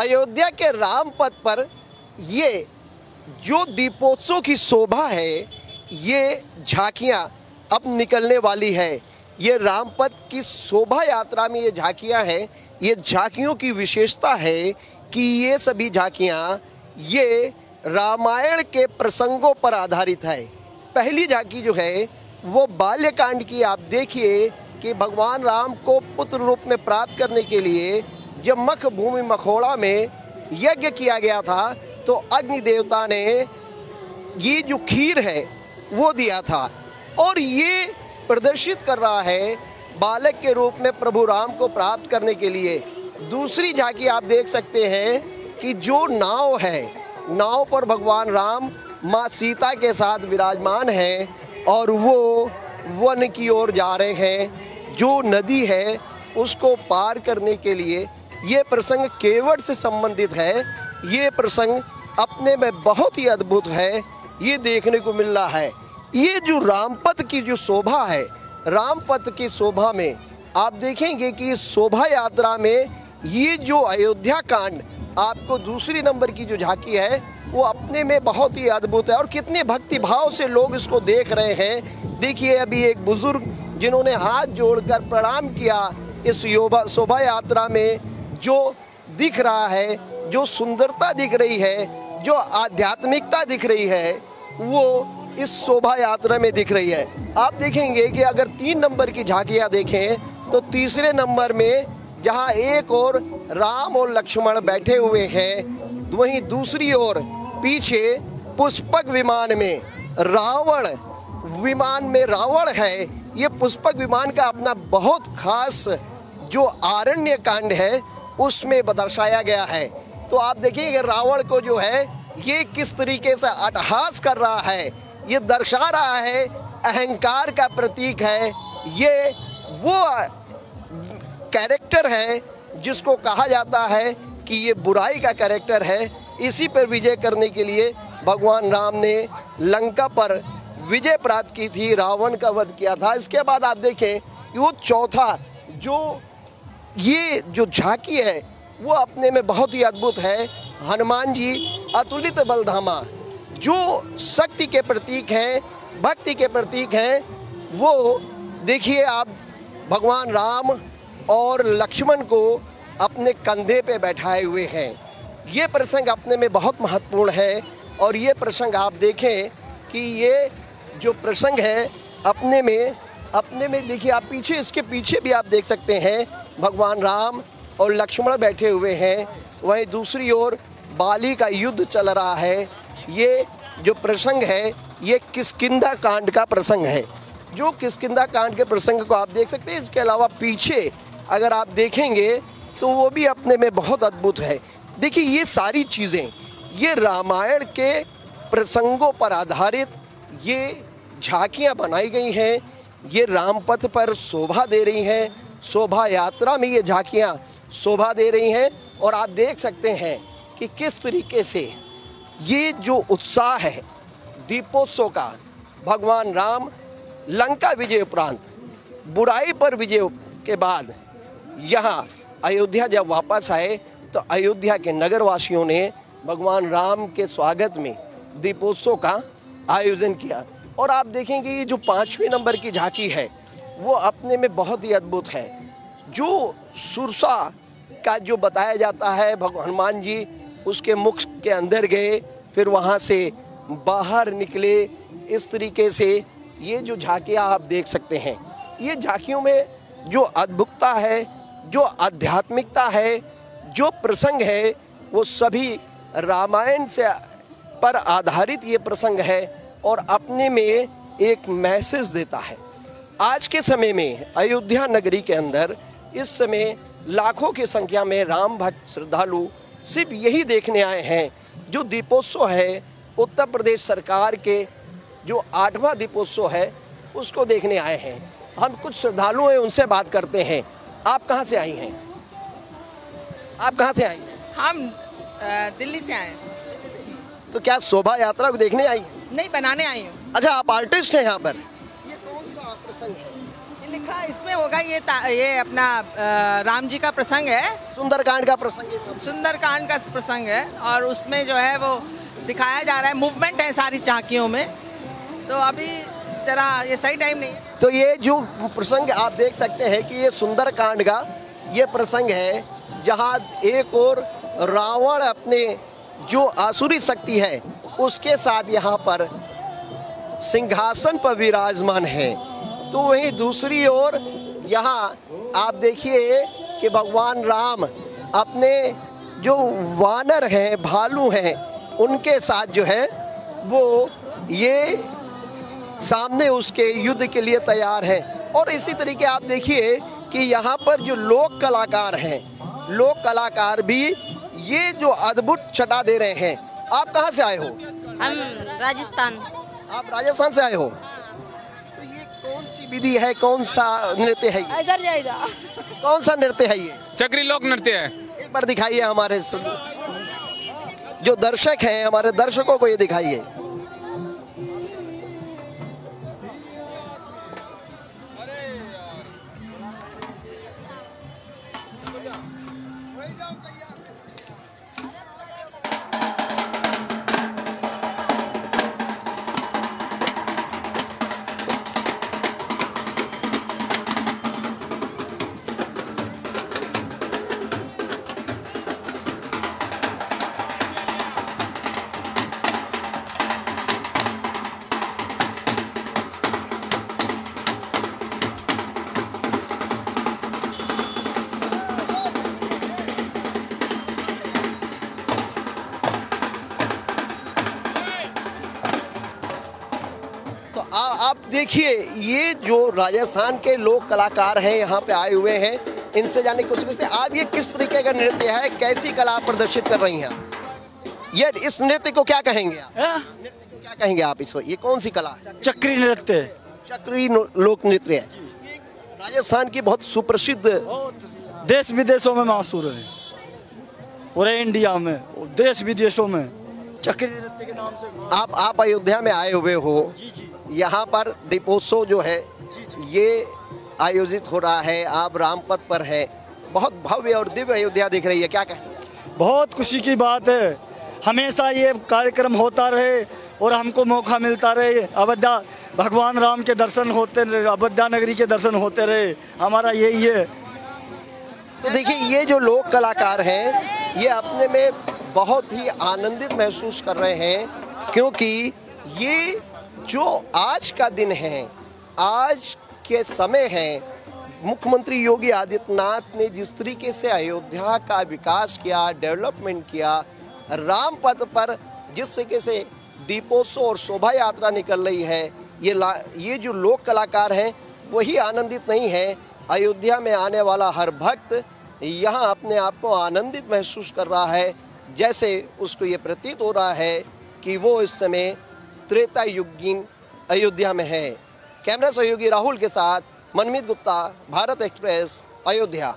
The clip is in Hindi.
अयोध्या के राम पथ पर ये जो दीपोत्सव की शोभा है, ये झांकियाँ अब निकलने वाली है। ये रामपथ की शोभा यात्रा में ये झांकियाँ हैं। ये झांकियों की विशेषता है कि ये सभी झांकियाँ ये रामायण के प्रसंगों पर आधारित है। पहली झांकी जो है वो बाल्यकांड की। आप देखिए कि भगवान राम को पुत्र रूप में प्राप्त करने के लिए जब मख भूमि मखोड़ा में यज्ञ किया गया था तो अग्नि देवता ने ये जो खीर है वो दिया था, और ये प्रदर्शित कर रहा है बालक के रूप में प्रभु राम को प्राप्त करने के लिए। दूसरी झांकी आप देख सकते हैं कि जो नाव है, नाव पर भगवान राम माँ सीता के साथ विराजमान हैं और वो वन की ओर जा रहे हैं। जो नदी है उसको पार करने के लिए ये प्रसंग केवट से संबंधित है। ये प्रसंग अपने में बहुत ही अद्भुत है, ये देखने को मिल रहा है। ये जो रामपथ की जो शोभा है, रामपथ की शोभा में आप देखेंगे कि इस शोभा यात्रा में ये जो अयोध्या कांड आपको दूसरी नंबर की जो झांकी है वो अपने में बहुत ही अद्भुत है, और कितने भक्ति भाव से लोग इसको देख रहे हैं। देखिए अभी एक बुजुर्ग जिन्होंने हाथ जोड़कर प्रणाम किया, इस शोभा यात्रा में जो दिख रहा है, जो सुंदरता दिख रही है, जो आध्यात्मिकता दिख रही है, वो इस शोभा यात्रा में दिख रही है। आप देखेंगे कि अगर 3 नंबर की झांकियाँ देखें तो तीसरे नंबर में जहाँ एक ओर राम और लक्ष्मण बैठे हुए हैं, वहीं दूसरी ओर पीछे पुष्पक विमान में रावण है। ये पुष्पक विमान का अपना बहुत खास जो आरण्य कांड है उसमें दर्शाया गया है। तो आप देखिए रावण को जो है ये किस तरीके से अट्टहास कर रहा है, ये दर्शा रहा है अहंकार का प्रतीक है। ये वो कैरेक्टर है जिसको कहा जाता है कि ये बुराई का कैरेक्टर है। इसी पर विजय करने के लिए भगवान राम ने लंका पर विजय प्राप्त की थी, रावण का वध किया था। इसके बाद आप देखें कि वो चौथा ये जो झांकी है वो अपने में बहुत ही अद्भुत है। हनुमान जी अतुलित बलधामा जो शक्ति के प्रतीक हैं, भक्ति के प्रतीक हैं, वो देखिए आप भगवान राम और लक्ष्मण को अपने कंधे पे बैठाए हुए हैं। ये प्रसंग अपने में बहुत महत्वपूर्ण है, और ये प्रसंग आप देखें कि ये जो प्रसंग है अपने में देखिए आप पीछे, इसके पीछे भी आप देख सकते हैं भगवान राम और लक्ष्मण बैठे हुए हैं। वहीं दूसरी ओर बाली का युद्ध चल रहा है। ये जो प्रसंग है ये किष्किंधा कांड का प्रसंग है। जो किष्किंधा कांड के प्रसंग को आप देख सकते हैं। इसके अलावा पीछे अगर आप देखेंगे तो वो भी अपने में बहुत अद्भुत है। देखिए ये सारी चीज़ें ये रामायण के प्रसंगों पर आधारित ये झांकियाँ बनाई गई हैं। ये रामपथ पर शोभा दे रही हैं, शोभा यात्रा में ये झांकियाँ शोभा दे रही हैं। और आप देख सकते हैं कि किस तरीके से ये जो उत्साह है दीपोत्सव का, भगवान राम लंका विजय उपरांत बुराई पर विजय के बाद यहाँ अयोध्या जब वापस आए तो अयोध्या के नगरवासियों ने भगवान राम के स्वागत में दीपोत्सव का आयोजन किया। और आप देखेंगे ये जो 5वें नंबर की झांकी है वो अपने में बहुत ही अद्भुत है। जो सुरसा का जो बताया जाता है, हनुमान जी उसके मुख के अंदर गए, फिर वहाँ से बाहर निकले। इस तरीके से ये जो झांकियाँ आप देख सकते हैं, ये झांकियों में जो अद्भुतता है, जो आध्यात्मिकता है, जो प्रसंग है, वो सभी रामायण से पर आधारित ये प्रसंग है और अपने में एक मैसेज देता है। आज के समय में अयोध्या नगरी के अंदर इस समय लाखों की संख्या में राम भक्त श्रद्धालु सिर्फ यही देखने आए हैं। जो दीपोत्सव है उत्तर प्रदेश सरकार के जो 8वां दीपोत्सव है उसको देखने आए हैं। हम कुछ श्रद्धालु हैं, उनसे बात करते हैं। आप कहाँ से आई हैं? आप कहाँ से आई हैं? हम दिल्ली से आए हैं। तो क्या शोभा यात्रा को देखने आई हैं? नहीं, बनाने आई हूँ। अच्छा, आप आर्टिस्ट हैं यहाँ पर? ये कौन सा प्रसंग है? लिखा इसमें होगा ये अपना राम जी का प्रसंग है, सुंदरकांड का प्रसंग है सब। सुंदरकांड का प्रसंग है और उसमें जो है वो दिखाया जा रहा है, मूवमेंट है सारी झांकियों में। तो अभी जरा ये सही टाइम नहीं है। तो ये जो प्रसंग आप देख सकते हैं कि ये सुंदरकांड का ये प्रसंग है, जहाँ एक और रावण अपने जो आसुरी शक्ति है उसके साथ यहाँ पर सिंहासन पर विराजमान है। तो वहीं दूसरी ओर यहाँ आप देखिए कि भगवान राम अपने जो वानर हैं, भालू हैं, उनके साथ जो है वो ये सामने उसके युद्ध के लिए तैयार हैं। और इसी तरीके आप देखिए कि यहाँ पर जो लोक कलाकार हैं, लोक कलाकार भी ये जो अद्भुत छटा दे रहे हैं। आप कहाँ से आए हो? हम राजस्थान। आप राजस्थान से आए हो? तो ये कौन सी विधि है, कौन सा नृत्य है ये? इधर जाइए। कौन सा नृत्य है ये? चक्री लोक नृत्य है। एक बार दिखाइए हमारे जो दर्शक हैं, हमारे दर्शकों को ये दिखाइए। आप देखिए ये जो राजस्थान के लोक कलाकार हैं यहाँ पे आए हुए हैं, इनसे जाने की कोशिश करते हैं। आप ये किस तरीके का नृत्य है, कैसी कला प्रदर्शित कर रही हैं? ये इस नृत्य को क्या कहेंगे आप? नृत्य को क्या कहेंगे आप इसको? ये कौन सी कला? चक्री नृत्य। चक्री लोक नृत्य है। राजस्थान की बहुत सुप्रसिद्ध, देश विदेशों में मशहूर है, पूरे इंडिया में, देश विदेशों में चक्री नृत्य के नाम से। आप अयोध्या में आए हुए हो, यहाँ पर दीपोत्सव जो है ये आयोजित हो रहा है, आप रामपथ पर हैं, बहुत भव्य और दिव्य अयोध्या दिख रही है, क्या कहें? बहुत खुशी की बात है, हमेशा ये कार्यक्रम होता रहे और हमको मौका मिलता रहे, अयोध्या भगवान राम के दर्शन होते रहे, अयोध्या नगरी के दर्शन होते रहे, हमारा यही है। तो देखिए ये जो लोक कलाकार हैं ये अपने में बहुत ही आनंदित महसूस कर रहे हैं, क्योंकि ये जो आज का दिन है, आज के समय है, मुख्यमंत्री योगी आदित्यनाथ ने जिस तरीके से अयोध्या का विकास किया, डेवलपमेंट किया, रामपथ पर जिस तरीके से दीपोत्सव और शोभा यात्रा निकल रही है, ये जो लोक कलाकार हैं वही आनंदित नहीं है। अयोध्या में आने वाला हर भक्त यहाँ अपने आप को आनंदित महसूस कर रहा है, जैसे उसको ये प्रतीत हो रहा है कि वो इस समय त्रेता युगीन अयोध्या में है। कैमरा सहयोगी राहुल के साथ मनमीत गुप्ता, भारत एक्सप्रेस, अयोध्या।